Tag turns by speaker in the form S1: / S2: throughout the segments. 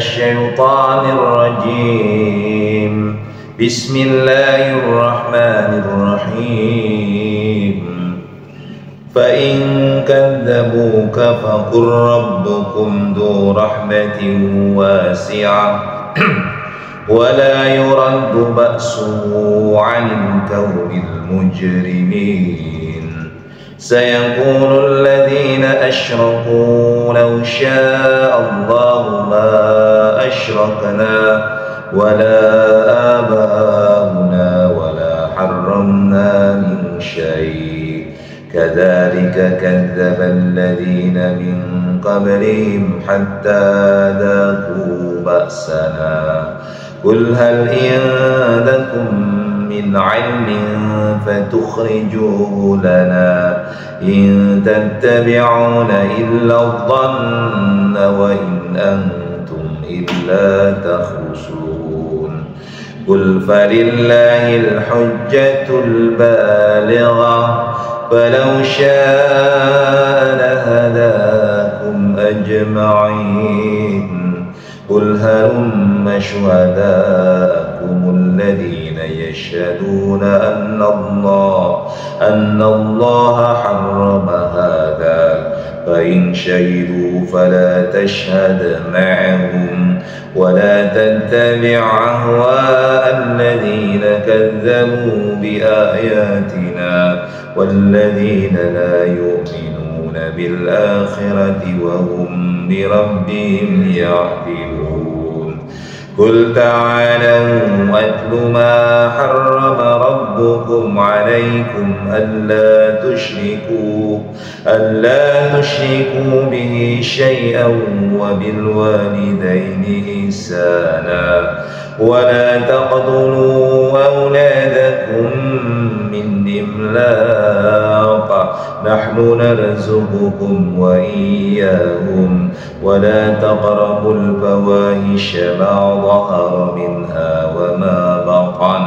S1: الشيطان الرجيم بسم الله الرحمن الرحيم فإن كذبوك فقل ربكم ذو رحمة واسعة ولا يرد بأسه عن القوم المجرمين سيقول الذين أشركوا لو شاء الله ما أشركنا ولا آباؤنا ولا حرمنا من شيء كذلك كذب الذين من قبلهم حتى ذاقوا بأسنا قل هل عندكم من علم فتخرجوه لنا إن تتبعون إلا الظن وإن أنتم إلا تخرصون قل فلله الحجة البالغة فلو شاء لهداكم أجمعين قل هلم شهداءكم الذين يشهدون أن الله حرم هذا فإن شهدوا فلا تشهد معهم ولا تتبع أهواء الذين كذبوا بآياتنا والذين لا يؤمنون بالآخرة وهم بربهم يعدلون قل تعالوا أتل ما حرم ربكم عليكم ألا تشركوا به شيئا وبالوالدين إحسانا ولا تقتلوا أولادكم من إملاق نحن نرزقكم وإياهم ولا تقربوا الفواحش ما ظهر منها وما بطن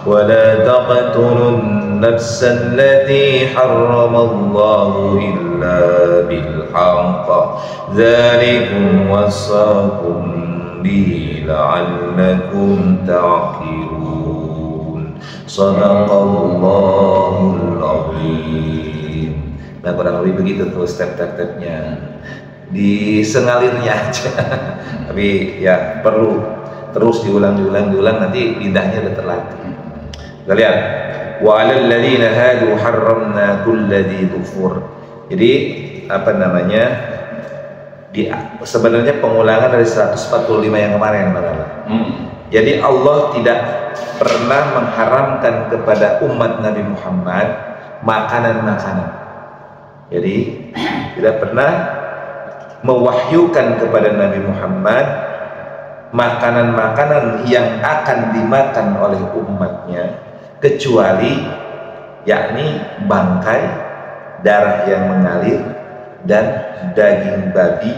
S1: ولا تقتلوا النفس التي حرم الله إلا بالحق ذلكم وصاكم به لعلكم تعقلون Sadaqallahul Azim. Nah, kurang lebih begitu tuh step-stepnya, disengalirnya aja. Tapi ya perlu terus diulang nanti lidahnya udah terlatih. Kita lihat wa 'alal ladzina hadu harramna kulli dzufur. Jadi apa namanya, sebenarnya pengulangan dari 145 yang kemarin, Jadi Allah tidak pernah mengharamkan kepada umat Nabi Muhammad makanan-makanan. Jadi tidak pernah mewahyukan kepada Nabi Muhammad makanan-makanan yang akan dimakan oleh umatnya kecuali yakni bangkai, darah yang mengalir, dan daging babi,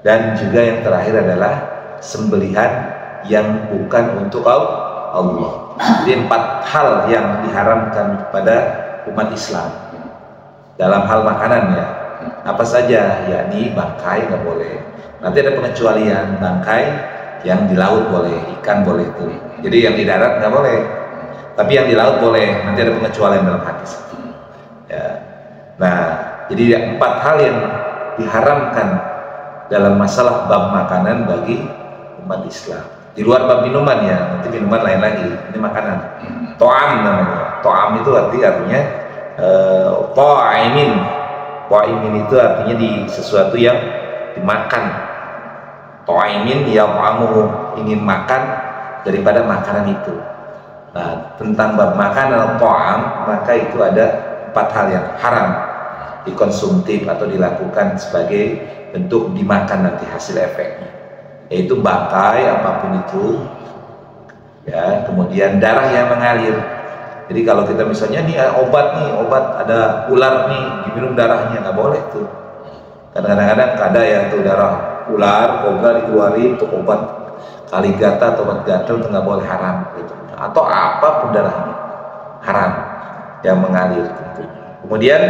S1: dan juga yang terakhir adalah sembelihan yang bukan untuk Allah. Jadi 4 hal yang diharamkan kepada umat Islam dalam hal makanan ya. Apa saja? Yakni bangkai nggak boleh. Nanti ada pengecualian, bangkai yang di laut boleh, ikan boleh itu. Jadi yang di darat nggak boleh. Tapi yang di laut boleh. Nanti ada pengecualian dalam hadis. Ya. Nah, jadi 4 hal yang diharamkan dalam masalah bab makanan bagi umat Islam. Di luar bab minuman ya, nanti minuman lain lagi. Ini makanan. To'am namanya. To'am itu artinya to'imin. To'imin itu artinya di sesuatu yang dimakan. To'imin ya ta'amuhu, ingin makan daripada makanan itu. Nah, tentang bab makanan to'am, maka itu ada 4 hal yang haram dikonsumtif atau dilakukan sebagai bentuk dimakan nanti hasil efeknya, yaitu bangkai apapun itu ya, kemudian darah yang mengalir. Jadi kalau kita misalnya nih obat ada ular nih, diminum darahnya, nggak boleh tuh. Kadang-kadang ada ya tuh darah ular, kobra dikeluarin untuk obat kaligata atau obat gatal, itu nggak boleh, haram gitu. Atau apapun darahnya haram yang mengalir tentunya. Kemudian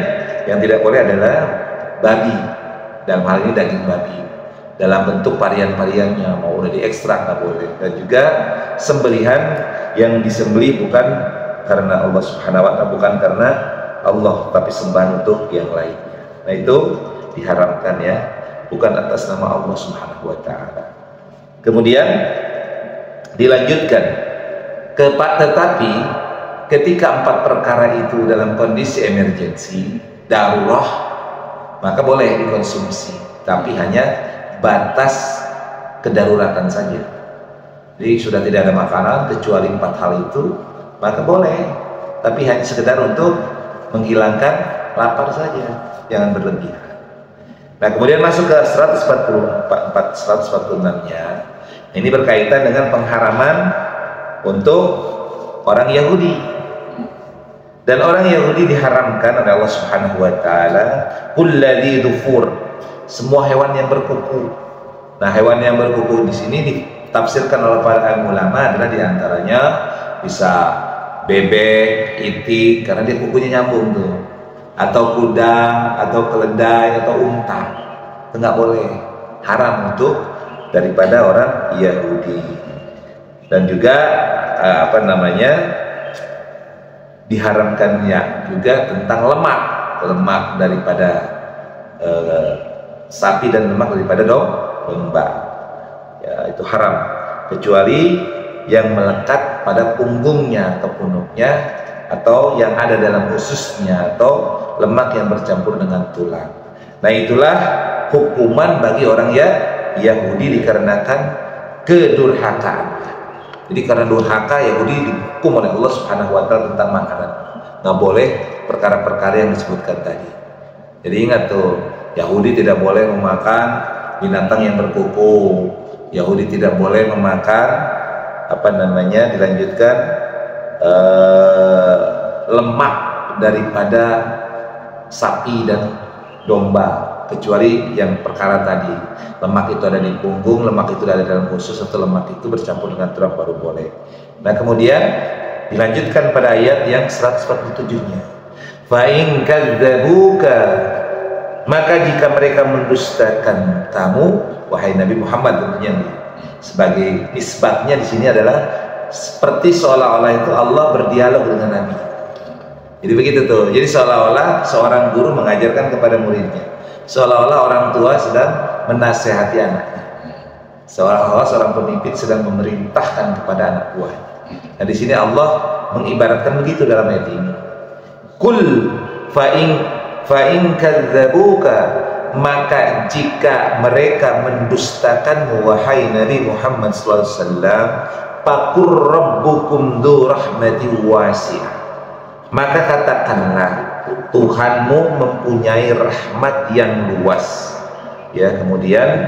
S1: yang tidak boleh adalah babi, dalam hal ini daging babi. dalam bentuk varian-variannya, mau udah diekstrak nggak boleh. Dan juga sembelihan yang disembelih bukan karena Allah Subhanahu wa Ta'ala, bukan karena Allah, tapi sembahan untuk yang lainnya. Nah itu diharamkan ya, bukan atas nama Allah Subhanahu wa Ta'ala. Kemudian dilanjutkan, tetapi ketika 4 perkara itu dalam kondisi emergensi, darurat, maka boleh dikonsumsi, tapi hanya batas kedaruratan saja. Jadi sudah tidak ada makanan kecuali 4 hal itu, maka boleh, tapi hanya sekedar untuk menghilangkan lapar saja, jangan berlebihan. Nah kemudian masuk ke 146-nya, ini berkaitan dengan pengharaman untuk orang Yahudi. Dan orang Yahudi diharamkan oleh Allah Subhanahu wa Ta'ala kulladzi dzufur, semua hewan yang berkuku. Nah hewan yang berkuku di sini ditafsirkan oleh para ulama adalah diantaranya bisa bebek, itik, karena dia kukunya nyambung tuh, atau kuda, atau keledai, atau unta. Itu nggak boleh, haram untuk daripada orang Yahudi. Dan juga diharamkannya juga tentang lemak daripada sapi dan lemak daripada domba, ya itu haram, kecuali yang melekat pada punggungnya atau punuknya, atau yang ada dalam ususnya, atau lemak yang bercampur dengan tulang. Nah itulah hukuman bagi orang Yahudi dikarenakan kedurhakaan. Jadi karena durhaka, Yahudi dihukum oleh Allah Subhanahu wa Ta'ala tentang makanan. Nggak boleh perkara-perkara yang disebutkan tadi. Jadi ingat tuh, Yahudi tidak boleh memakan binatang yang berkuku. Yahudi tidak boleh memakan dilanjutkan lemak daripada sapi dan domba, kecuali yang perkara tadi, lemak itu ada di punggung, lemak itu ada dalam usus, atau lemak itu bercampur dengan tulang, baru boleh. Nah kemudian dilanjutkan pada ayat yang 147-nya, fa in kadzabuka, maka jika mereka mendustakan kamu wahai Nabi Muhammad, tentunya sebagai nisbatnya di sini adalah seperti seolah-olah itu Allah berdialog dengan Nabi. Jadi begitu tuh. Jadi seolah-olah seorang guru mengajarkan kepada muridnya, seolah-olah orang tua sedang menasehati anaknya, seolah-olah seorang pemimpin sedang memerintahkan kepada anak buahnya. Nah di sini Allah mengibaratkan begitu dalam ayat ini. Kul fa in kadzabuka, maka jika mereka mendustakanmu wahai Nabi Muhammad sallallahu alaihi wasallam, faqur rabbukum dzu rahmatin wasi'ah, maka katakanlah Tuhanmu mempunyai rahmat yang luas. Ya, kemudian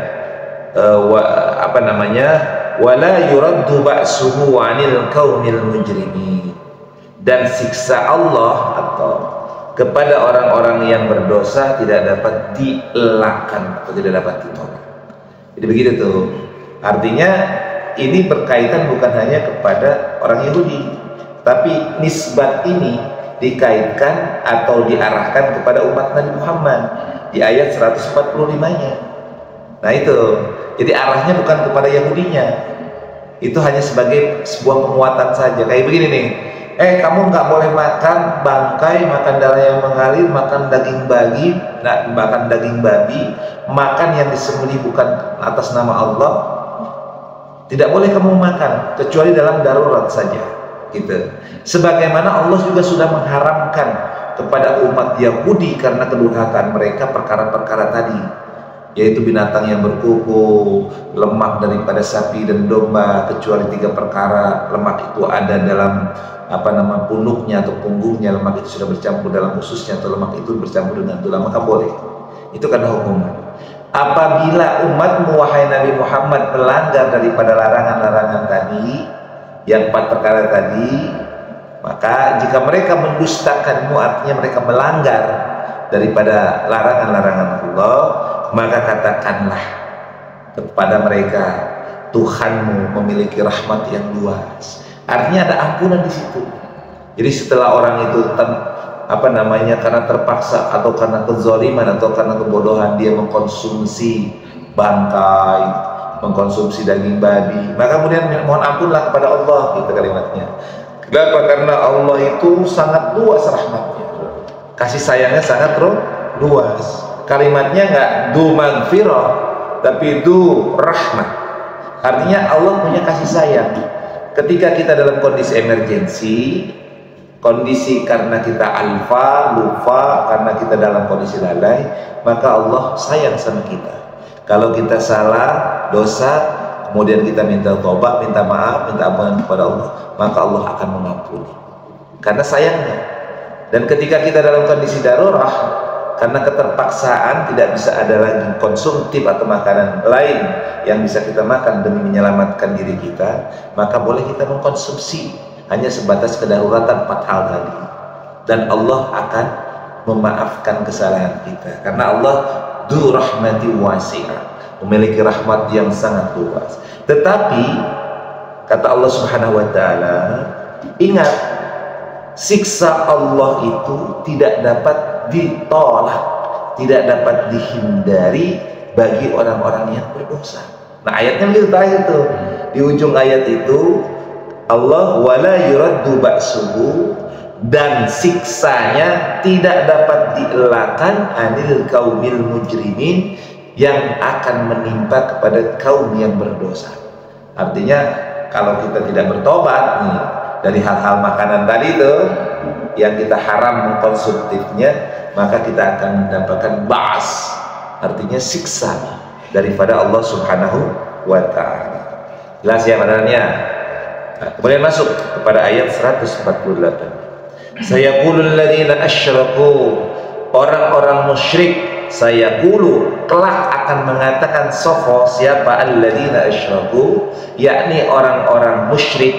S1: wala yuraddu ba'suhu 'anil qaumil mujrimin, dan siksa Allah atau kepada orang-orang yang berdosa tidak dapat dielakkan atau tidak dapat ditolak. Jadi begitu tuh. Artinya ini berkaitan bukan hanya kepada orang Yahudi, tapi nisbat ini dikaitkan atau diarahkan kepada umat Nabi Muhammad di ayat 145-nya. Nah itu, jadi arahnya bukan kepada Yahudinya, itu hanya sebagai sebuah penguatan saja. Kayak begini nih, kamu nggak boleh makan bangkai, makan darah yang mengalir, makan daging babi, makan yang disembelih bukan atas nama Allah, tidak boleh kamu makan kecuali dalam darurat saja, gitu. Sebagaimana Allah juga sudah mengharamkan kepada umat Yahudi karena kedurhakaan mereka perkara-perkara tadi, yaitu binatang yang berkuku, lemak daripada sapi dan domba, kecuali 3 perkara. Lemak itu ada dalam punuknya atau punggungnya, lemak itu sudah bercampur dalam ususnya, atau lemak itu bercampur dengan tulang, maka boleh. Itu karena hukuman. Apabila umatmu wahai Nabi Muhammad melanggar daripada larangan-larangan tadi, yang 4 perkara tadi, maka jika mereka mendustakanmu, artinya mereka melanggar daripada larangan-larangan Allah, maka katakanlah kepada mereka, Tuhanmu memiliki rahmat yang luas. Artinya ada ampunan di situ. Jadi setelah orang itu karena terpaksa atau karena kezaliman atau karena kebodohan dia mengkonsumsi bangkai, mengkonsumsi daging babi, maka kemudian mohon ampunlah kepada Allah, gitu kalimatnya. Kenapa? Karena Allah itu sangat luas rahmatnya, kasih sayangnya sangat luas. Kalimatnya nggak du magfirah, tapi du rahmat. Artinya Allah punya kasih sayang. Ketika kita dalam kondisi emergensi, kondisi karena kita alfa, lupa, karena kita dalam kondisi lalai, maka Allah sayang sama kita. Kalau kita salah, dosa, kemudian kita minta tobat, minta maaf, minta ampunan kepada Allah, maka Allah akan mengampuni karena sayangnya. Dan ketika kita dalam kondisi darurat, karena keterpaksaan tidak bisa ada lagi konsumtif atau makanan lain yang bisa kita makan demi menyelamatkan diri kita, maka boleh kita mengkonsumsi hanya sebatas kedaruratan 4 hal tadi, dan Allah akan memaafkan kesalahan kita karena Allah du rahmati wasi'ah, memiliki rahmat yang sangat luas. Tetapi kata Allah Subhanahu wa taala, ingat, siksa Allah itu tidak dapat ditolak, tidak dapat dihindari bagi orang-orang yang berdosa. Nah, ayatnya begitu terakhir tuh. Di ujung ayat itu Allah wala yuraddu ba'suhu, dan siksanya tidak dapat dielakkan anil kaumil mujrimin, yang akan menimpa kepada kaum yang berdosa. Artinya kalau kita tidak bertobat nih dari hal-hal makanan tadi itu yang kita haram mengkonsumtifnya, maka kita akan mendapatkan ba'as, artinya siksa daripada Allah Subhanahu wa ta'ala. Jelas ya maknanya? Nah, kemudian masuk kepada ayat 148. Sayaqulul ladzina asyraku, orang-orang musyrik, sayaqulu, kelak akan mengatakan sapa siapa alladzina asyraku, yakni orang-orang musyrik,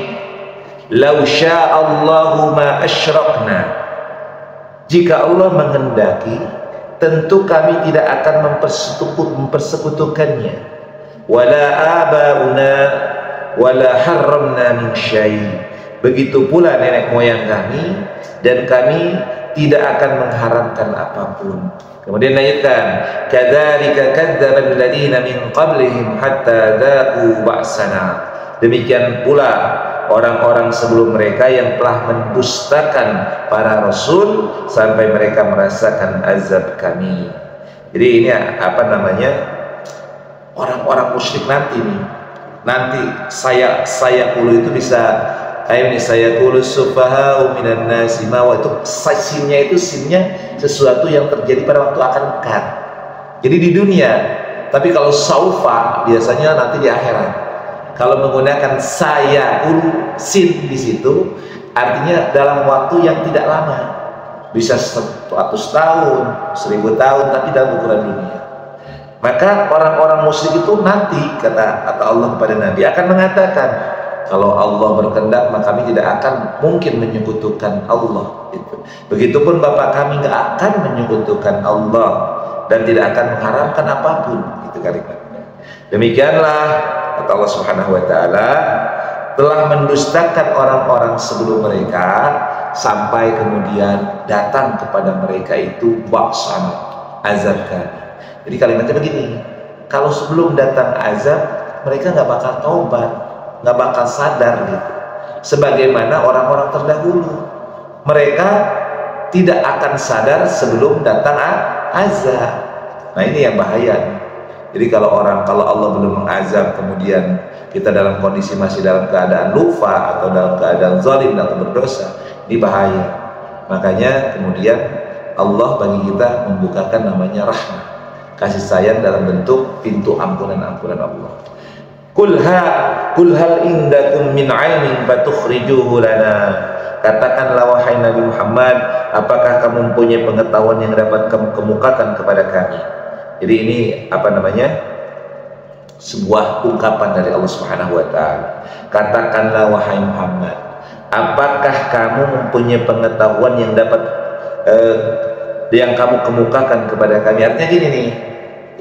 S1: law sya'allahu ma asyrakna, jika Allah menghendaki tentu kami tidak akan mempersekutukannya, wala abauna wala harramna min syai', begitu pula nenek moyang kami, dan kami tidak akan mengharamkan apapun. Kemudian lanjutkan, kadzalika kadzdzabal ladzina min qablihim hatta dzaqu ba'sana, demikian pula orang-orang sebelum mereka yang telah mendustakan para rasul sampai mereka merasakan azab kami. Jadi ini apa namanya, orang-orang musyrik nanti nih, nanti saya kulu itu bisa ini saya kulus subha'u minan nasi mawa, itu sinnya itu sinnya sesuatu yang terjadi pada waktu akan dekat, jadi di dunia. Tapi kalau saufa biasanya nanti di akhirat. Kalau menggunakan saya kulu sin di situ, artinya dalam waktu yang tidak lama, bisa 100 tahun, 1000 tahun, tapi dalam ukuran dunia. Maka orang-orang musyrik itu nanti kata Allah kepada Nabi akan mengatakan, kalau Allah berkehendak maka kami tidak akan mungkin menyekutukan Allah. Begitupun Bapak kami nggak akan menyekutukan Allah dan tidak akan mengharamkan apapun. Itu kalimatnya. Demikianlah kata Allah Subhanahu wa taala, telah mendustakan orang-orang sebelum mereka sampai kemudian datang kepada mereka itu ba'san, azab kami. Jadi kalimatnya begini, kalau sebelum datang azab mereka nggak bakal taubat, nggak bakal sadar gitu. Sebagaimana orang-orang terdahulu, mereka tidak akan sadar sebelum datang azab. Nah ini yang bahaya. Jadi kalau Allah belum mengazab, kemudian kita dalam kondisi masih dalam keadaan lupa atau dalam keadaan zalim atau berdosa, ini bahaya. Makanya kemudian Allah bagi kita membukakan namanya rahmat, kasih sayang dalam bentuk pintu ampunan-ampunan Allah. Qul hal indakum min 'ilmin fatukhrijuhu lana. Katakanlah wahai Nabi Muhammad, apakah kamu mempunyai pengetahuan yang dapat kamu kemukakan kepada kami? Jadi ini apa namanya, sebuah ungkapan dari Allah Subhanahu wa taala. Katakanlah wahai Muhammad, apakah kamu mempunyai pengetahuan yang dapat yang kamu kemukakan kepada kami? Artinya gini nih,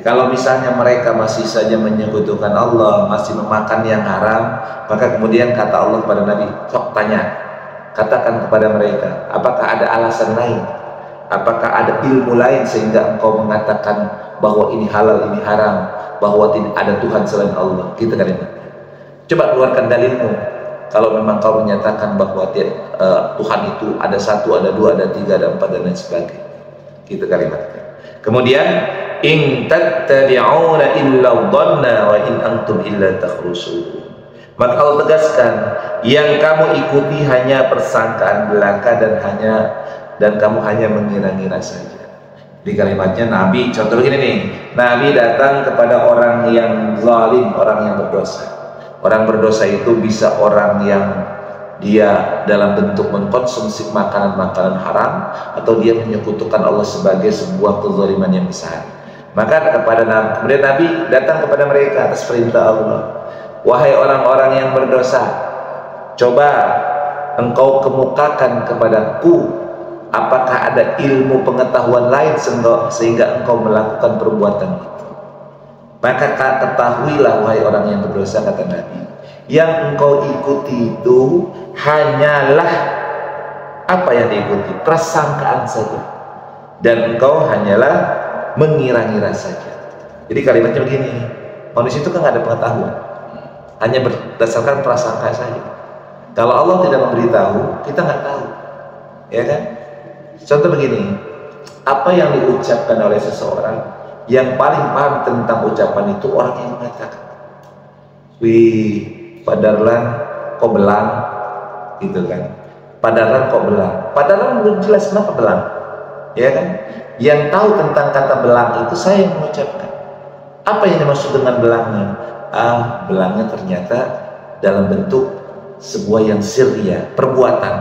S1: kalau misalnya mereka masih saja menyekutukan Allah, masih memakan yang haram, maka kemudian kata Allah kepada Nabi, sok tanya, katakan kepada mereka, apakah ada alasan lain? Apakah ada ilmu lain sehingga engkau mengatakan bahwa ini halal, ini haram? bahwa tidak ada Tuhan selain Allah. Gitu kalimatnya. Coba keluarkan dalilmu. Kalau memang kau menyatakan bahwa Tuhan itu ada satu, ada dua, ada tiga, ada empat, dan lain sebagainya. Gitu kalimatnya. Kemudian in tattabi'una illa dhanna wa in antum illa takhrusun. Maka Allah tegaskan, yang kamu ikuti hanya persangkaan belaka dan kamu hanya mengira-ngira saja. Di kalimatnya Nabi, contoh gini nih, Nabi datang kepada orang yang zalim, orang yang berdosa. Orang berdosa itu bisa orang yang dia dalam bentuk mengkonsumsi makanan-makanan haram, atau dia menyekutukan Allah sebagai sebuah kezaliman yang besar. Maka kemudian Nabi datang kepada mereka atas perintah Allah. Wahai orang-orang yang berdosa, coba engkau kemukakan kepadaku apakah ada ilmu pengetahuan lain sehingga engkau melakukan perbuatan itu. Maka ketahuilah wahai orang yang berdosa, kata Nabi, yang engkau ikuti itu hanyalah apa yang diikuti? Prasangkaan saja. Dan engkau hanyalah mengira-ngira saja. Jadi kalimatnya begini, manusia itu kan nggak ada pengetahuan, hanya berdasarkan prasangka saja. Kalau Allah tidak memberitahu, kita nggak tahu, ya kan? Contoh begini, apa yang diucapkan oleh seseorang, yang paling paham tentang ucapan itu orang yang mengatakan, wih, padarlan kok belang, gitu kan? Padarlan kok belang? Padarlan belum jelas kenapa belang, ya kan? Yang tahu tentang kata belang itu saya yang mengucapkan. Apa yang dimaksud dengan belangnya? Belangnya ternyata dalam bentuk sebuah yang sirria, perbuatan.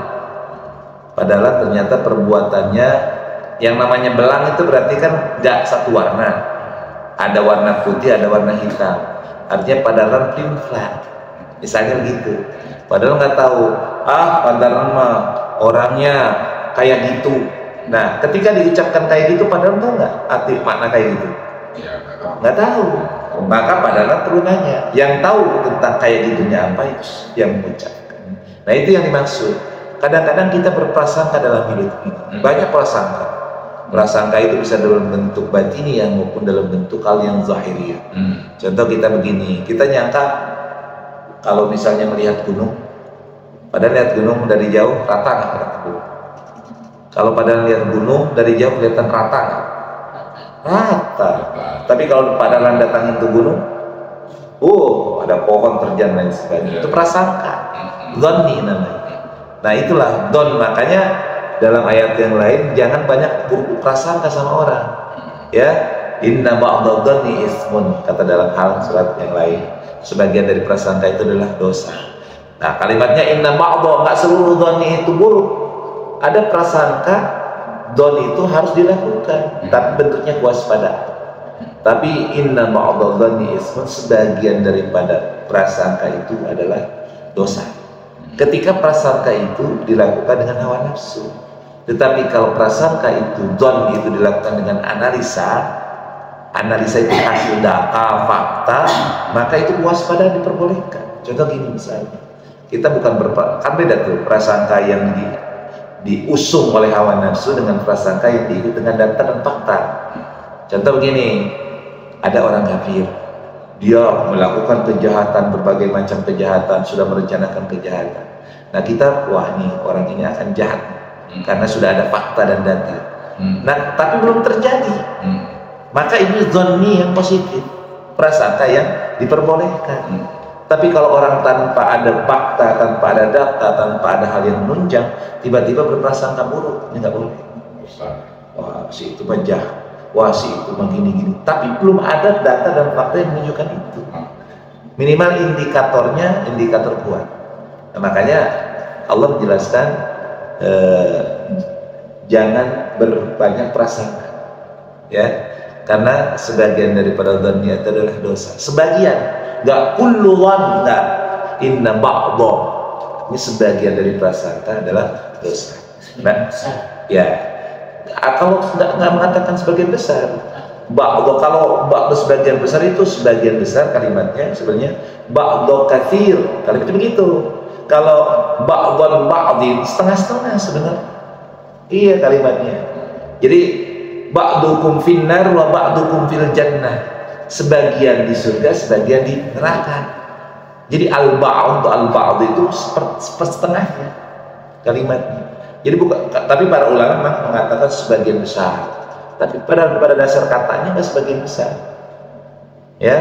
S1: Padahal ternyata perbuatannya, yang namanya belang itu berarti kan gak satu warna. Ada warna putih, ada warna hitam. Artinya padahal plain flat. Misalnya gitu. Padahal nggak tahu, padahal mah orangnya kayak gitu. Nah, ketika diucapkan kayak gitu, padahal tahu nggak arti makna kayak gitu? Nggak tahu. Maka padahal perlu nanya. Yang tahu tentang kayak gitunya apa itu yang mengucapkan. Nah, itu yang dimaksud. Kadang-kadang kita berprasangka dalam hidup ini. Banyak prasangka. Prasangka itu bisa dalam bentuk batiniah maupun dalam bentuk hal yang zahiriyah. Contoh kita begini, kita nyangka kalau misalnya melihat gunung, padahal lihat gunung dari jauh rata nggak? Kalau padahal lihat gunung dari jauh kelihatan rata nggak? Rata. Tapi kalau padahal datangin ke gunung, ada pohon terjang lain sebagainya. Itu prasangka, dhanni namanya. Nah itulah don, makanya dalam ayat yang lain jangan banyak prasangka sama orang. Ya, inna ba'da dhanni ismun, kata dalam hal surat yang lain. Sebagian dari prasangka itu adalah dosa. Nah kalimatnya inna ba'da, nggak seluruh dhanni itu buruk. Ada prasangka don itu harus dilakukan, tapi bentuknya kewaspadaan. Tapi inna ba'da dhanni ismun, sebagian daripada prasangka itu adalah dosa. Ketika prasangka itu dilakukan dengan hawa nafsu. Tetapi kalau prasangka itu, don itu dilakukan dengan analisa itu hasil data, fakta, maka itu kewaspadaan diperbolehkan. Contoh gini misalnya, kita bukan kan beda tuh prasangka yang diusung oleh hawa nafsu dengan prasangka yang diikut dengan data dan fakta. Contoh begini, ada orang kafir, dia melakukan kejahatan, berbagai macam kejahatan, sudah merencanakan kejahatan. Nah kita, wah nih orang ini akan jahat karena sudah ada fakta dan data. Nah tapi belum terjadi. Maka ini dhanni yang positif, prasangka yang diperbolehkan. Tapi kalau orang tanpa ada fakta, tanpa ada data, tanpa ada hal yang menunjang, tiba-tiba berprasangka buruk, ini nggak boleh. Wah si itu jahat, wah si itu begini-gini. Tapi belum ada data dan fakta yang menunjukkan itu. Minimal indikatornya indikator kuat. Nah, makanya Allah menjelaskan jangan berbanyak prasangka, ya, karena sebagian daripada dhanni itu adalah dosa. Sebagian, nggak kullu dhanna, inna ba'dha. Ini sebagian dari prasangka adalah dosa. Nah, ya, kalau nggak mengatakan sebagian besar, ba'dha, kalau ba'dha sebagian besar itu sebagian besar kalimatnya sebenarnya ba'dha katsir, kalimatnya begitu. Kalau ba'dhan ba'dhin, setengah-setengah sebenarnya. Iya kalimatnya. Jadi ba'dukum finnar wa ba'dukum fil jannah. sebagian di surga, sebagian di neraka. Jadi al-ba'd itu setengahnya kalimatnya. Jadi bukan, tapi para ulama memang mengatakan sebagian besar. Tapi pada dasar katanya nggak sebagian besar. Ya,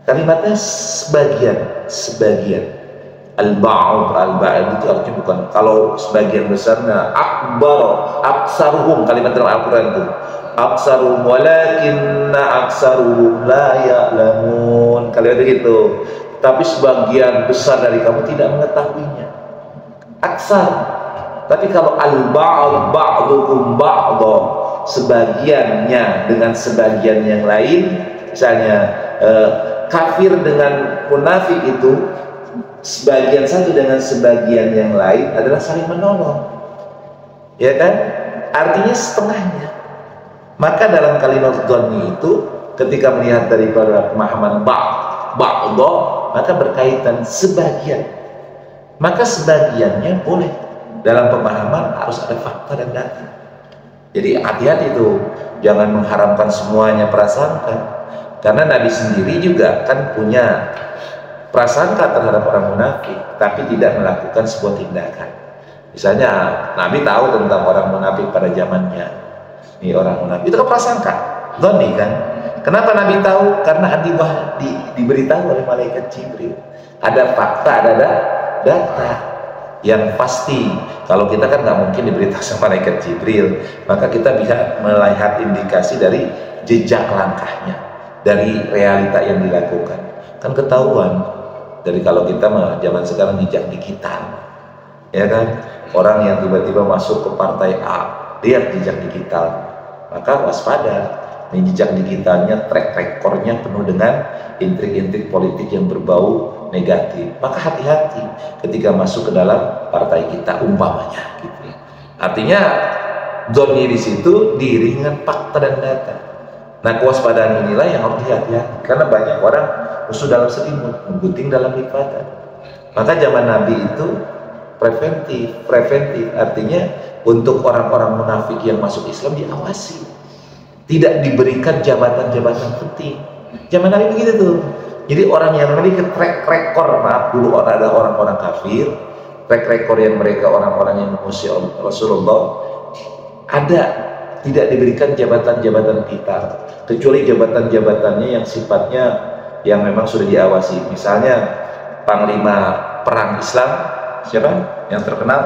S1: kalimatnya sebagian. Al-ba'd itu artinya bukan, kalau sebagian besarnya aksaruhum, kalimat dalam Al-Quran itu aksaruhum walakinna aksaruhum la ya'lamun, kalimat begitu. Tapi sebagian besar dari kamu tidak mengetahuinya, aksar. Tapi kalau al-ba'd, ba'dukum ba'da, sebagiannya dengan sebagian yang lain, misalnya kafir dengan munafik itu sebagian satu dengan sebagian yang lain adalah saling menolong, ya kan? Artinya setengahnya. Maka dalam kalimat dhonni itu ketika melihat daripada pemahaman ba'da, maka berkaitan sebagian. Maka sebagiannya boleh, dalam pemahaman harus ada fakta dan data. Jadi hati-hati itu, jangan mengharamkan semuanya prasangka, karena Nabi sendiri juga kan punya prasangka terhadap orang munafik, tapi tidak melakukan sebuah tindakan. Misalnya Nabi tahu tentang orang munafik pada zamannya. Ini orang munafik itu kan prasangka, dhonni kan. Kenapa Nabi tahu? Karena diberitahu oleh malaikat Jibril. Ada fakta, ada data yang pasti. Kalau kita kan nggak mungkin diberitahu sama malaikat Jibril, maka kita bisa melihat indikasi dari jejak langkahnya, dari realita yang dilakukan. Kan ketahuan. Dari kalau kita zaman sekarang jejak digital, ya kan, orang yang tiba-tiba masuk ke partai A, lihat jejak digital, maka waspada. Ini jejak digitalnya, track recordnya penuh dengan intrik-intrik politik yang berbau negatif. Maka hati-hati ketika masuk ke dalam partai kita, umpamanya gitu. Artinya dhonni di situ diiringi fakta dan data. Nah, kewaspadaan inilah yang harus dihati-hati, karena banyak orang musuh dalam selimut, menggunting dalam lipatan. Maka zaman Nabi itu preventif, artinya untuk orang-orang munafik yang masuk Islam diawasi, tidak diberikan jabatan-jabatan penting. Zaman Nabi begitu tuh. Jadi orang yang memiliki track record, maaf dulu ada orang-orang kafir, track record yang mereka orang-orang yang memusuhi Rasulullah, ada, tidak diberikan jabatan-jabatan vital, kecuali jabatan-jabatannya yang sifatnya yang memang sudah diawasi. Misalnya panglima perang Islam, siapa yang terkenal?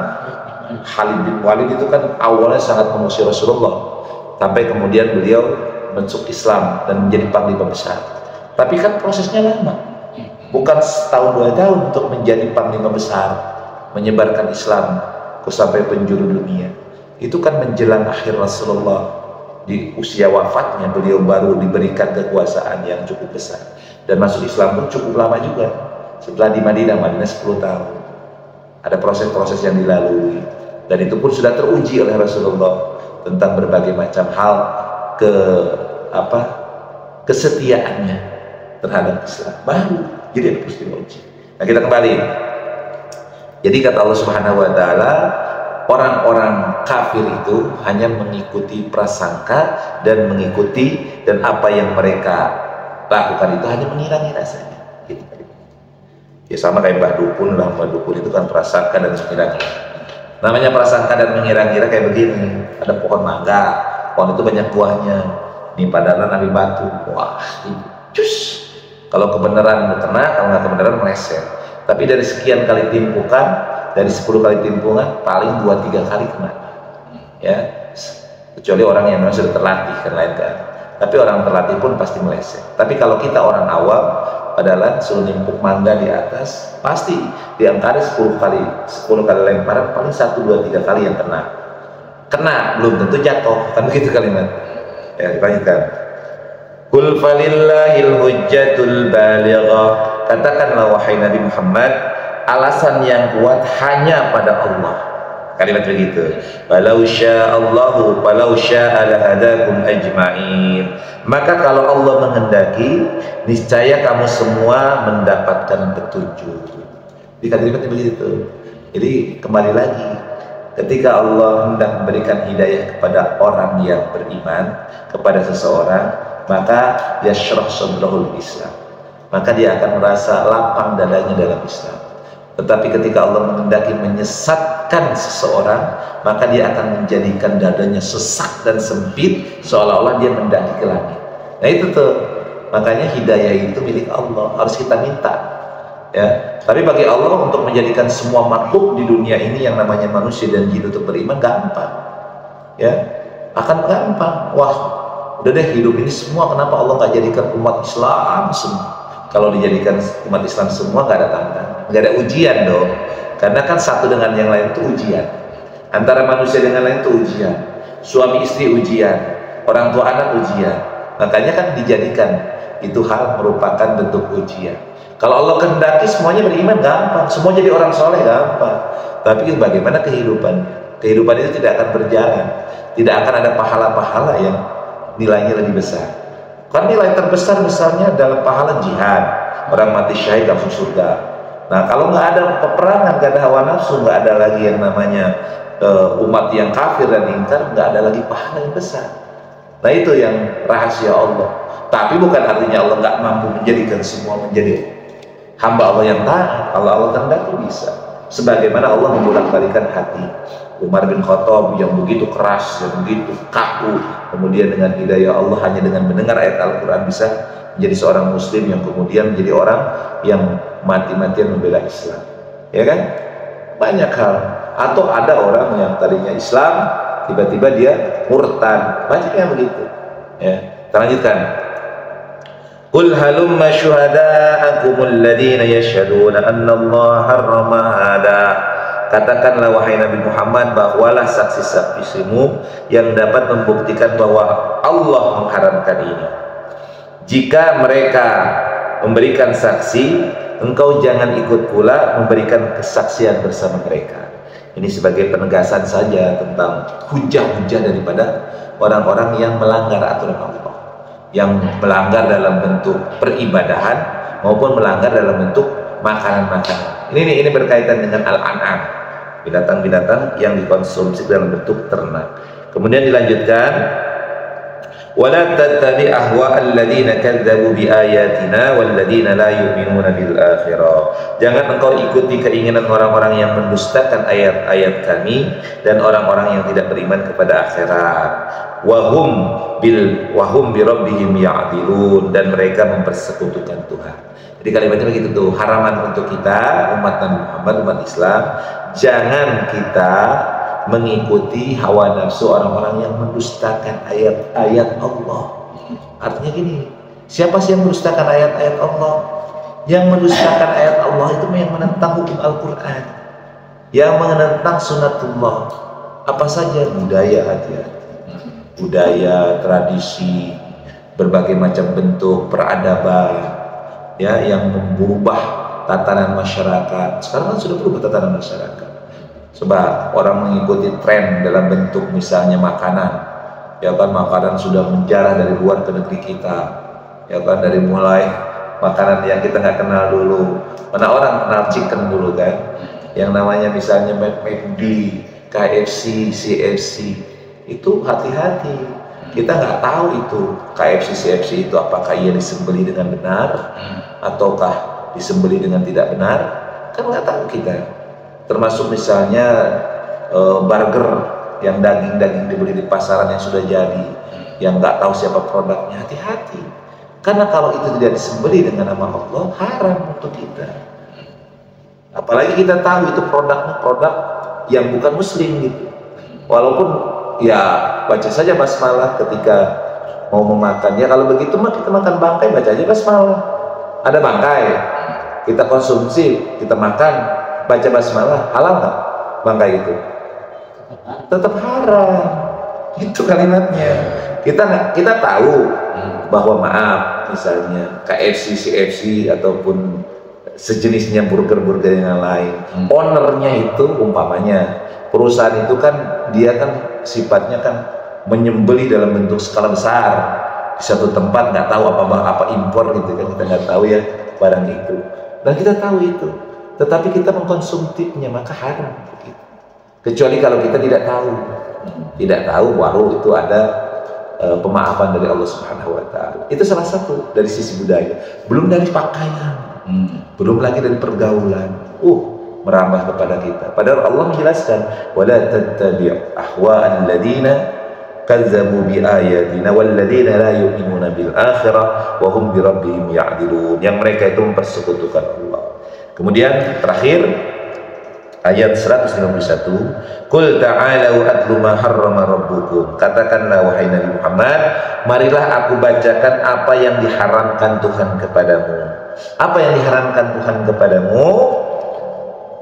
S1: Khalid bin Walid itu kan awalnya sangat memusuhi Rasulullah, sampai kemudian beliau masuk Islam dan menjadi panglima besar. Tapi kan prosesnya lama, bukan setahun 2 tahun untuk menjadi panglima besar, menyebarkan Islam ke sampai penjuru dunia. Itu kan menjelang akhir Rasulullah, di usia wafatnya beliau baru diberikan kekuasaan yang cukup besar. Dan masuk Islam pun cukup lama juga. Setelah di Madinah 10 tahun. Ada proses-proses yang dilalui, dan itu pun sudah teruji oleh Rasulullah tentang berbagai macam hal kesetiaannya terhadap Islam. Baru jadi ada peristiwa uji. Nah, kita kembali. Jadi kata Allah Subhanahu wa taala, orang-orang kafir itu hanya mengikuti prasangka dan apa yang mereka lakukan itu hanya mengira-ngira saja. Gitu. Ya sama kayak Mbah Dukun lah, Mbah Dukun itu kan prasangka dan mengira-ngira. Namanya prasangka dan mengira-ngira kayak begini. Ada pohon mangga, pohon itu banyak buahnya. Ini padahal nabi batu. Wah, cus. Kalau kebenaran kena, kalau nggak kebenaran meleset. Tapi dari sekian kali timpukan, dari 10 kali timpungan, paling 2-3 kali kena. Ya, kecuali orang yang memang sudah terlatih kan lain kan. Tapi orang terlatih pun pasti meleset. Tapi kalau kita orang awam, padahal suruh nimpuk mangga di atas, pasti di angka 10 kali lemparan, paling 1, 2, 3 kali yang kena, belum tentu jatuh, kan begitu kalimat. Ya, dilanjutkan. Qul falillahil hujjatul balighah, katakanlah wahai Nabi Muhammad, alasan yang kuat hanya pada Allah. Kalimat begitu. Walau sya'allahu walau sya'a lahadakum ajma'in. Maka kalau Allah menghendaki, niscaya kamu semua mendapatkan petunjuk. Di kalimatnya begitu. Jadi kembali lagi, ketika Allah hendak memberikan hidayah kepada orang yang beriman, kepada seseorang, maka yashrah sadrahul Islam, maka dia akan merasa lapang dadanya dalam Islam. Tetapi ketika Allah menghendaki menyesatkan seseorang, maka dia akan menjadikan dadanya sesak dan sempit, seolah-olah dia mendaki ke langit. Nah itu tuh, makanya hidayah itu milik Allah, harus kita minta ya. Tapi bagi Allah untuk menjadikan semua makhluk di dunia ini yang namanya manusia dan jin untuk beriman gampang ya, akan gampang. Wah udah deh, hidup ini semua kenapa Allah nggak jadikan umat Islam semua? Kalau dijadikan umat Islam semua nggak ada tantangan, nggak ada ujian dong, karena kan satu dengan yang lain itu ujian, antara manusia dengan lain itu ujian, suami istri ujian, orang tua anak ujian. Makanya kan dijadikan itu hal merupakan bentuk ujian. Kalau Allah kehendaki semuanya beriman gampang, semua jadi orang soleh gampang. Tapi bagaimana kehidupan? Kehidupan itu tidak akan berjalan, tidak akan ada pahala-pahala yang nilainya lebih besar. Kan nilai terbesar misalnya dalam pahala jihad, orang mati syahid langsung surga. Nah kalau nggak ada peperangan, nggak ada hawa nafsu, nggak ada lagi yang namanya umat yang kafir dan ingkar, nggak ada lagi pahala yang besar. Nah itu yang rahasia Allah. Tapi bukan artinya Allah nggak mampu menjadikan semua menjadi hamba Allah yang taat. Allah kehendaki bisa. Sebagaimana Allah membolak-balikan hati Umar bin Khattab yang begitu keras dan begitu kaku, kemudian dengan hidayah Allah hanya dengan mendengar ayat Al-Quran bisa menjadi seorang muslim yang kemudian menjadi orang yang mati-matian membela Islam, ya kan? Banyak hal. Atau ada orang yang tadinya Islam tiba-tiba dia murtad, banyak yang begitu ya. Kita lanjutkan. Qul halumma syuhada'akumul ladina yashhaduna anna Allah harrama hada. Katakanlah wahai Nabi Muhammad, bahwalah saksi-saksimu yang dapat membuktikan bahwa Allah mengharamkan ini. Jika mereka memberikan saksi, engkau jangan ikut pula memberikan kesaksian bersama mereka. Ini sebagai penegasan saja tentang hujah-hujah daripada orang-orang yang melanggar aturan Allah, yang melanggar dalam bentuk peribadahan maupun melanggar dalam bentuk makanan-makanan. Ini berkaitan dengan al-an'am, binatang-binatang yang dikonsumsi dalam bentuk ternak. Kemudian dilanjutkan, wala tattabi ahwa'al ladzina kadzdzabu biayatina wal ladzina la yu'minuna bil akhirah. Jangan engkau ikuti keinginan orang-orang yang mendustakan ayat-ayat kami dan orang-orang yang tidak beriman kepada akhirat. Wahum bi rabbihim ya'dilun, dan mereka mempersekutukan Tuhan. Jadi kalimatnya begitu tuh, haraman untuk kita umat Nabi Muhammad, umat Islam, jangan kita mengikuti hawa nafsu orang-orang yang mendustakan ayat-ayat Allah. Artinya gini, siapa sih yang mendustakan ayat-ayat Allah? Yang mendustakan ayat Allah itu yang menentang hukum Al-Quran, yang menentang sunnatullah. Apa saja? Budaya, hati-hati, budaya, tradisi, berbagai macam bentuk peradaban ya, yang merubah tatanan masyarakat. Sekarang kan sudah berubah tatanan masyarakat. Sebab orang mengikuti tren dalam bentuk misalnya makanan, ya kan, makanan sudah menjarah dari luar ke negeri kita, ya kan, dari mulai makanan yang kita nggak kenal dulu. Mana orang kenal chicken dulu kan, yang namanya misalnya McD, KFC, CFC, itu hati-hati. Kita nggak tahu itu KFC, CFC itu apakah ia disembelih dengan benar ataukah disembelih dengan tidak benar, kan nggak tahu kita. Termasuk misalnya burger yang daging-daging dibeli di pasaran yang sudah jadi, yang nggak tahu siapa produknya, hati-hati. Karena kalau itu tidak disembelih dengan nama Allah, haram untuk kita. Apalagi kita tahu itu produknya produk yang bukan muslim gitu. Walaupun ya baca saja basmalah ketika mau memakan. Ya kalau begitu mah kita makan bangkai, baca aja basmalah. Ada bangkai, kita konsumsi, kita makan, baca basmalah, halal nggak bangkai itu? Tetap haram. Itu kalimatnya. Kita tahu bahwa maaf, misalnya KFC, CFC ataupun sejenisnya burger-burger yang lain, ownernya itu umpamanya perusahaan itu kan dia kan sifatnya kan menyembelih dalam bentuk skala besar di satu tempat, nggak tahu apa impor gitu kan, kita nggak tahu ya barang itu, dan kita tahu itu, tetapi kita mengkonsumtifnya, maka haram begitu. Kecuali kalau kita tidak tahu baru itu ada pemaafan dari Allah Subhanahu wa taala. Itu salah satu dari sisi budaya. Belum dari pakaian. Belum lagi dari pergaulan. Merambah kepada kita. Padahal Allah menjelaskan, wala tattabi' ahwa'al ladina kazzabu bi ayatina wal ladina la yu'minuna bil akhirah wa hum bi rabbihim ya'dilun. Yang mereka itu mempersekutukan Allah. Kemudian terakhir ayat 151, qul ta'alu atlu ma harrama rabbukum. Katakanlah wahai Nabi Muhammad, marilah aku bacakan apa yang diharamkan Tuhan kepadamu. Apa yang diharamkan Tuhan kepadamu?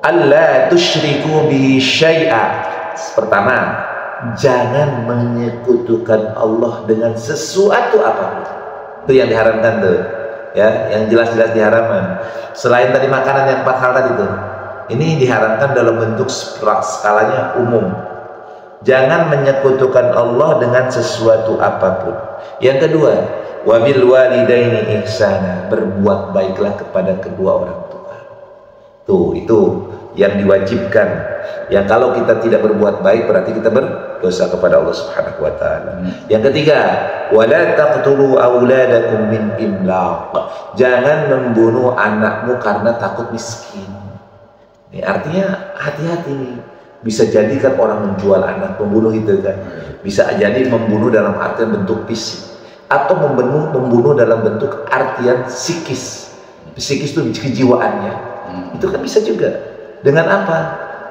S1: Allah tusyriku bihi syai'a. Pertama, jangan menyekutukan Allah dengan sesuatu apapun. Itu yang diharamkan tuh, ya, yang jelas-jelas diharamkan. Selain tadi makanan yang 4 hal tadi tuh, ini diharamkan dalam bentuk skalanya umum. Jangan menyekutukan Allah dengan sesuatu apapun. Yang kedua, wabil walidaini ihsana, berbuat baiklah kepada kedua orang tua. Tuh, itu yang diwajibkan. Yang kalau kita tidak berbuat baik berarti kita berdosa kepada Allah Subhanahu wa taala. Yang ketiga, wala taqtulu auladakum min imlaq. Jangan membunuh anakmu karena takut miskin. Ini artinya hati-hati nih. Bisa jadi kan orang menjual anak, pembunuh itu kan. Bisa jadi membunuh dalam artian bentuk fisik atau membunuh dalam bentuk artian psikis. Psikis itu kejiwaannya. Itu kan bisa juga. Dengan apa?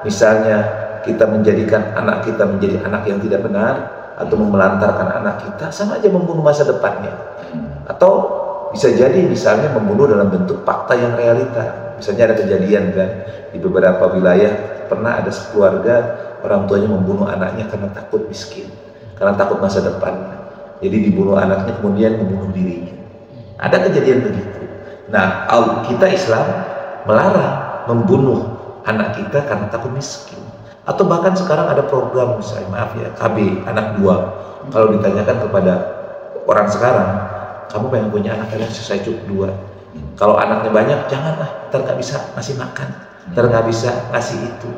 S1: Misalnya kita menjadikan anak kita menjadi anak yang tidak benar, atau memelantarkan anak kita, sama aja membunuh masa depannya. Atau bisa jadi misalnya membunuh dalam bentuk fakta yang realita. Misalnya ada kejadian kan di beberapa wilayah, pernah ada sekeluarga orang tuanya membunuh anaknya karena takut miskin, karena takut masa depannya. Jadi dibunuh anaknya, kemudian membunuh dirinya. Ada kejadian begitu. Nah, kita Islam melarang membunuh anak kita karena takut miskin. Atau bahkan sekarang ada program, misalnya maaf ya, KB anak 2. Kalau ditanyakan kepada orang sekarang, kamu pengen punya anak, kalian saya cukup 2. Kalau anaknya banyak, janganlah, ntar gak bisa ngasih makan, ntar gak bisa ngasih itu.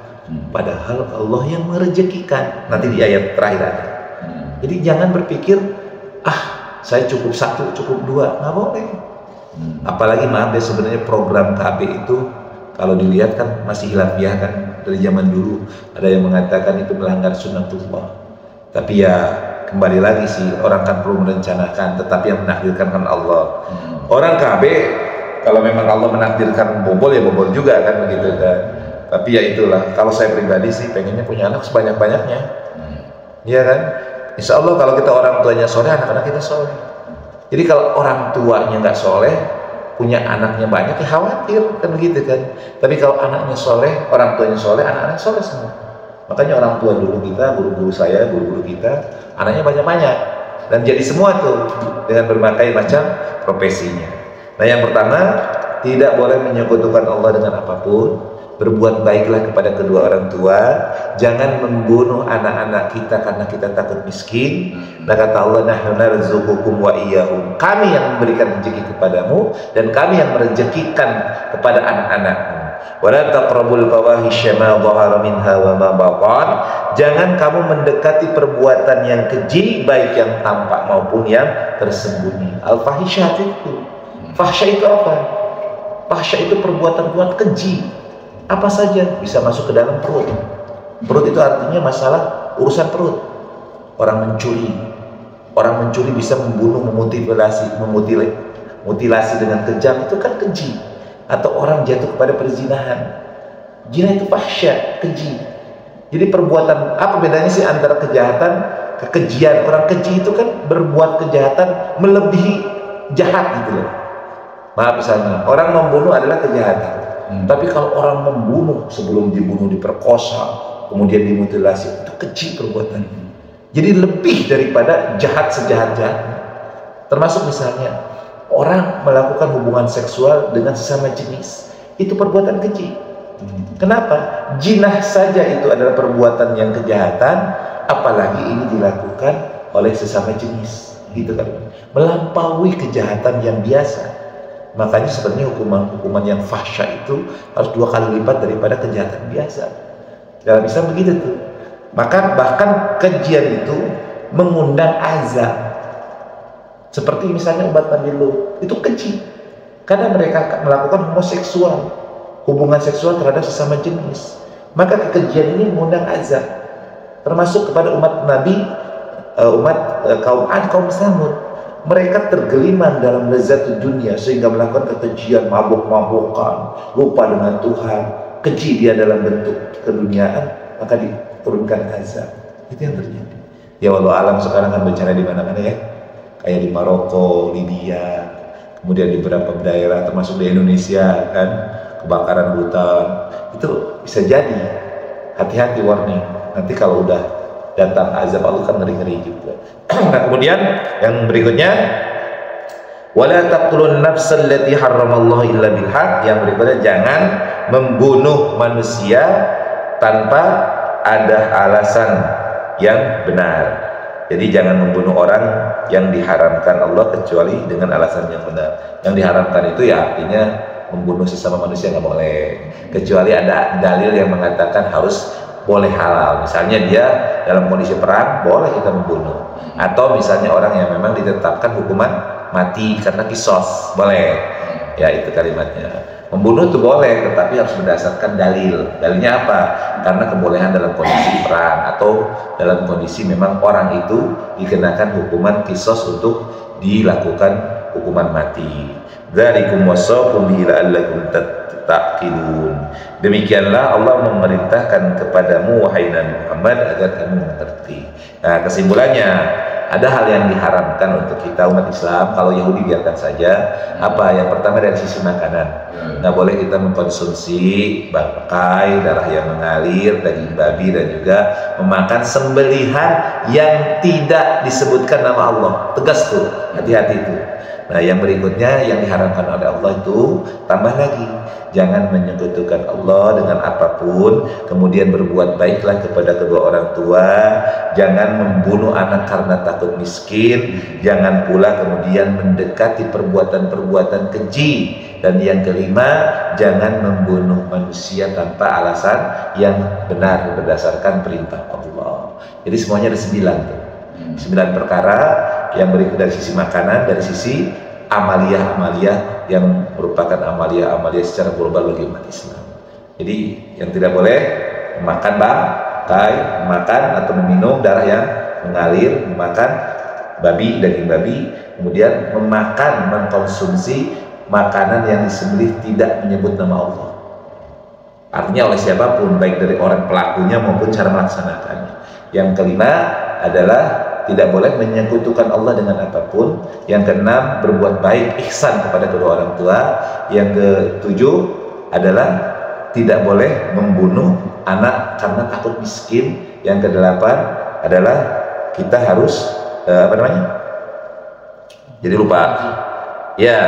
S1: Padahal Allah yang merezekikan. Nanti di ayat terakhir ada. Jadi jangan berpikir, saya cukup 1, cukup 2, nggak boleh. Apalagi maaf ya, sebenarnya program KB itu kalau dilihat kan masih hilafiyah kan, dari zaman dulu ada yang mengatakan itu melanggar sunnatullah. Tapi ya kembali lagi sih, orang kan perlu merencanakan, tetapi yang menakdirkan kan Allah. Orang KB kalau memang Allah menakdirkan bobol ya bobol juga kan begitu kan. Tapi ya itulah, kalau saya pribadi sih pengennya punya anak sebanyak-banyaknya. Iya kan? Insya Allah kalau kita orang tuanya soleh, anak-anak kita soleh. Jadi kalau orang tuanya nggak soleh, punya anaknya banyak, ya khawatir kan begitu kan. Tapi kalau anaknya soleh, orang tuanya soleh, anak-anak soleh semua. Makanya orang tua dulu kita, guru-guru saya, guru-guru kita, anaknya banyak-banyak dan jadi semua tuh dengan berbagai macam profesinya. Nah, yang pertama, tidak boleh menyekutukan Allah dengan apapun. Berbuat baiklah kepada kedua orang tua. Jangan membunuh anak-anak kita karena kita takut miskin. Nah, kata Allah, nahnu narzuqukum wa iyyahum. Kami yang memberikan rezeki kepadamu dan kami yang merezekikan kepada anak-anakmu. Wa la taqrabul fawahisya ma dhahara minha wa ma batan. Jangan kamu mendekati perbuatan yang keji, baik yang tampak maupun yang tersembunyi. Al-fahisyah itu. Fahsya itu apa? Fahsya itu perbuatan-perbuatan keji. Apa saja bisa masuk ke dalam perut. Perut itu artinya masalah urusan perut. Orang mencuri bisa membunuh, mutilasi dengan kejam, itu kan keji. Atau orang jatuh kepada perzinahan, zina itu fahsya, keji. Jadi perbuatan, apa bedanya sih antara kejahatan, kekejian? Orang keji itu kan berbuat kejahatan melebihi jahat gitu loh. Maaf, misalnya orang membunuh adalah kejahatan. Tapi kalau orang membunuh sebelum dibunuh diperkosa, kemudian dimutilasi, itu keji perbuatan. Jadi lebih daripada jahat sejahat-jahatnya. Termasuk misalnya orang melakukan hubungan seksual dengan sesama jenis, itu perbuatan keji. Kenapa? Jinah saja itu adalah perbuatan yang kejahatan, apalagi ini dilakukan oleh sesama jenis, gitu kan? Melampaui kejahatan yang biasa. Makanya sebenarnya hukuman yang fahsya itu harus 2 kali lipat daripada kejahatan biasa. Dalam Islam begitu tuh. Maka bahkan kejian itu mengundang azab. Seperti misalnya umat Nabi Lut, itu keji. Karena mereka melakukan homoseksual, hubungan seksual terhadap sesama jenis. Maka kekejian ini mengundang azab. Termasuk kepada umat Nabi, kaum Ad, kaum Samud. Mereka tergeliman dalam lezat dunia sehingga melakukan kekejian, mabuk-mabukan, lupa dengan Tuhan, keji dia dalam bentuk keduniaan, maka diturunkan azab. Itu yang terjadi. Ya wallahu alam, sekarang kan bencana di mana-mana ya, kayak di Maroko, Libya, kemudian di beberapa daerah termasuk di Indonesia kan, kebakaran hutan. Itu bisa jadi, hati-hati, warning. Nanti kalau udah datang azab Allah kan ngeri-ngeri juga. Nah, kemudian yang berikutnya, wala taqtulun nafsal lati harramallahu illa bil haq. Yang berikutnya, jangan membunuh manusia tanpa ada alasan yang benar. Jadi jangan membunuh orang yang diharamkan Allah kecuali dengan alasan yang benar. Yang diharamkan itu ya artinya membunuh sesama manusia nggak boleh, kecuali ada dalil yang mengatakan harus boleh halal. Misalnya dia dalam kondisi perang, boleh kita membunuh. Atau misalnya orang yang memang ditetapkan hukuman mati karena kisos, boleh. Ya itu kalimatnya. Membunuh itu boleh, tetapi harus berdasarkan dalil. Dalilnya apa? Karena kebolehan dalam kondisi perang atau dalam kondisi memang orang itu dikenakan hukuman kisos untuk dilakukan hukuman mati. Dzalikum wasaqum bihi la'allakum taqilun. Demikianlah Allah memerintahkan kepadamu wahai Nabi Muhammad agar kamu mengerti. Nah, kesimpulannya, ada hal yang diharamkan untuk kita umat Islam. Kalau Yahudi biarkan saja. Apa? Yang pertama dari sisi makanan, nggak boleh kita mengkonsumsi bangkai, darah yang mengalir, daging babi, dan juga memakan sembelihan yang tidak disebutkan nama Allah. Tegas tuh, hati-hati itu. Nah, yang berikutnya yang diharamkan oleh Allah itu tambah lagi, jangan menyekutukan Allah dengan apapun, kemudian berbuat baiklah kepada kedua orang tua, jangan membunuh anak karena takut miskin, jangan pula kemudian mendekati perbuatan-perbuatan keji, dan yang kelima, jangan membunuh manusia tanpa alasan yang benar berdasarkan perintah Allah. Jadi semuanya ada 9 tuh. 9 perkara yang berikut dari sisi makanan, dari sisi amaliyah-amaliyah yang merupakan amaliyah-amaliyah secara global bagi umat Islam. Jadi yang tidak boleh memakan bangkai, makan atau meminum darah yang mengalir, memakan babi, daging babi, kemudian mengkonsumsi makanan yang disembelih tidak menyebut nama Allah. Artinya oleh siapapun, baik dari orang pelakunya maupun cara melaksanakannya. Yang kelima adalah tidak boleh menyekutukan Allah dengan apapun. Yang keenam, berbuat baik, ihsan kepada kedua orang tua. Yang ketujuh adalah tidak boleh membunuh anak karena takut miskin. Yang kedelapan adalah kita harus jadi lupa ya.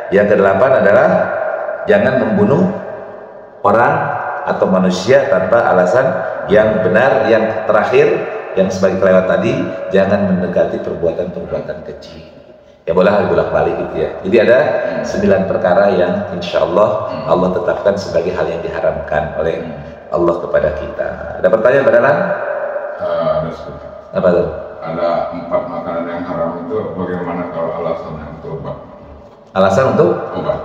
S1: Yang kedelapan adalah jangan membunuh orang atau manusia tanpa alasan yang benar. Yang terakhir, yang sebagai kelewat tadi, jangan mendekati perbuatan-perbuatan keji. Ya boleh bolak-balik gitu ya. Jadi ada 9 perkara yang insya Allah Allah tetapkan sebagai hal yang diharamkan oleh Allah kepada kita. Ada pertanyaan Pak Dalan?
S2: Ada seperti.
S1: Apa tuh?
S2: Ada 4 makanan yang haram itu, bagaimana kalau alasannya untuk obat?
S1: Alasan untuk?
S2: Obat.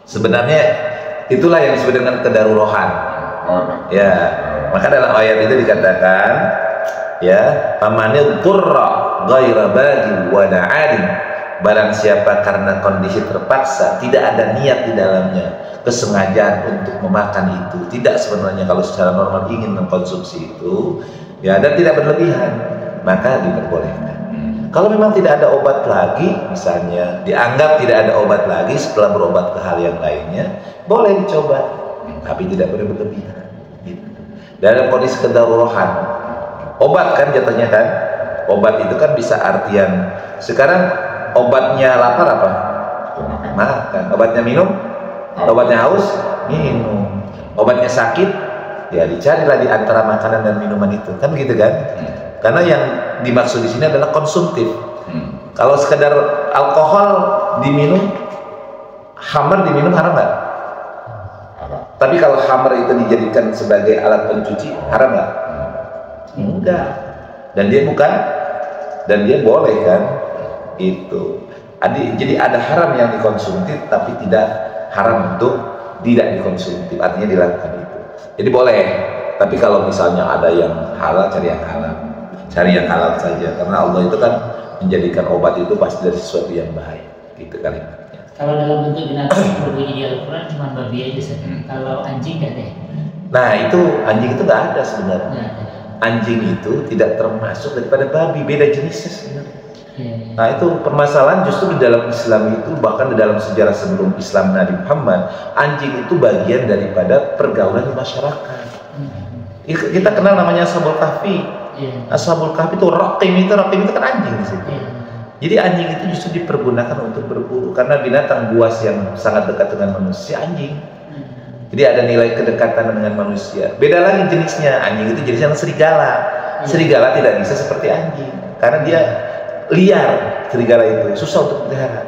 S1: Sebenarnya itulah yang disebut dengan kedarurohan. Ya, maka dalam ayat itu dikatakan ya, famanil turra ghaira baghi wa da'in, barang siapa karena kondisi terpaksa, tidak ada niat di dalamnya, kesengajaan untuk memakan itu, tidak sebenarnya kalau secara normal ingin mengkonsumsi itu ya, dan tidak berlebihan, maka diperbolehkan. Kalau memang tidak ada obat lagi, misalnya dianggap tidak ada obat lagi setelah berobat ke hal yang lainnya, boleh dicoba, tapi tidak boleh berlebihan. Dalam kondisi kedarurohan, obat kan jatuhnya kan, obat itu kan bisa artian sekarang obatnya lapar apa? Makan. Obatnya minum? Obatnya haus? Minum. Obatnya sakit? Ya dicarilah di antara makanan dan minuman itu, kan gitu kan? Karena yang dimaksud di sini adalah konsumtif. Kalau sekedar alkohol diminum, khamr diminum haram nggak? Tapi kalau khamr itu dijadikan sebagai alat pencuci, haram nggak? Enggak. Dan dia boleh kan? Itu. Jadi ada haram yang dikonsumtif tapi tidak haram untuk tidak dikonsumtif, artinya dilakukan itu. Jadi boleh, tapi kalau misalnya ada yang halal, cari yang halal. Cari yang halal saja, karena Allah itu kan menjadikan obat itu pasti dari sesuatu yang baik. Gitu kalimatnya.
S3: Kalau dalam bentuk binatang berbunyi di Al-Quran cuma babi aja saja. Kalau anjing nggak ada.
S1: Nah itu anjing itu nggak ada sebenarnya. Anjing itu tidak termasuk daripada babi, beda jenisnya sebenarnya. Nah itu permasalahan justru di dalam Islam itu, bahkan di dalam sejarah sebelum Islam Nabi Muhammad, anjing itu bagian daripada pergaulan di masyarakat. Kita kenal namanya Ashabul Kahfi. Ashabul Kahfi itu rakim itu kan anjing di situ. Jadi anjing itu justru dipergunakan untuk berburu karena binatang buas yang sangat dekat dengan manusia, anjing. Jadi ada nilai kedekatan dengan manusia. Beda lagi jenisnya, anjing itu jenisnya serigala. Serigala tidak bisa seperti anjing karena dia liar, serigala itu susah untuk dipelihara.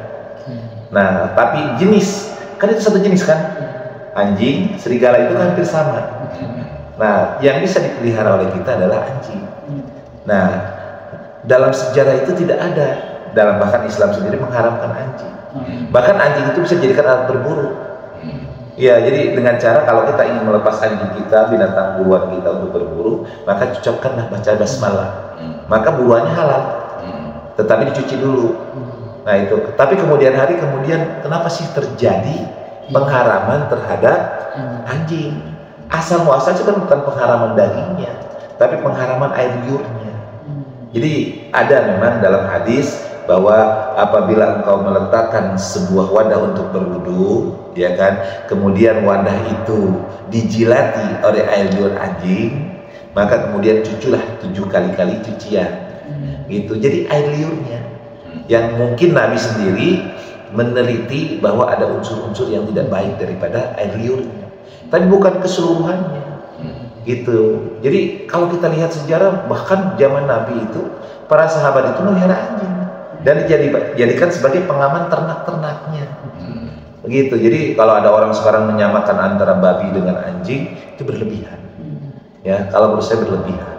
S1: Nah, tapi jenis kan itu satu jenis kan, anjing, serigala itu kan hampir sama. Nah, yang bisa dipelihara oleh kita adalah anjing. Nah, dalam sejarah itu tidak ada, dalam bahkan Islam sendiri mengharamkan anjing. Bahkan anjing itu bisa dijadikan alat berburu. Ya, jadi dengan cara kalau kita ingin melepas anjing kita, binatang buruan kita untuk berburu, maka ucapkanlah baca basmalah, maka buruannya halal. Tetapi dicuci dulu. Nah itu. Tapi kemudian hari kenapa sih terjadi pengharaman terhadap anjing? Asal muasal itu kan bukan pengharaman dagingnya, tapi pengharaman air liurnya. Jadi ada memang dalam hadis bahwa apabila engkau meletakkan sebuah wadah untuk berwudu, ya kan, kemudian wadah itu dijilati oleh air liur anjing, maka kemudian cuculah 7 kali cucian. Gitu. Jadi air liurnya yang mungkin Nabi sendiri meneliti bahwa ada unsur-unsur yang tidak baik daripada air liurnya, tapi bukan keseluruhannya. Gitu. Jadi kalau kita lihat sejarah, bahkan zaman Nabi itu para sahabat itu melihara anjing dan dijadikan sebagai pengaman ternak-ternaknya. Begitu. Jadi kalau ada orang sekarang menyamakan antara babi dengan anjing, itu berlebihan. Ya, kalau menurut saya berlebihan.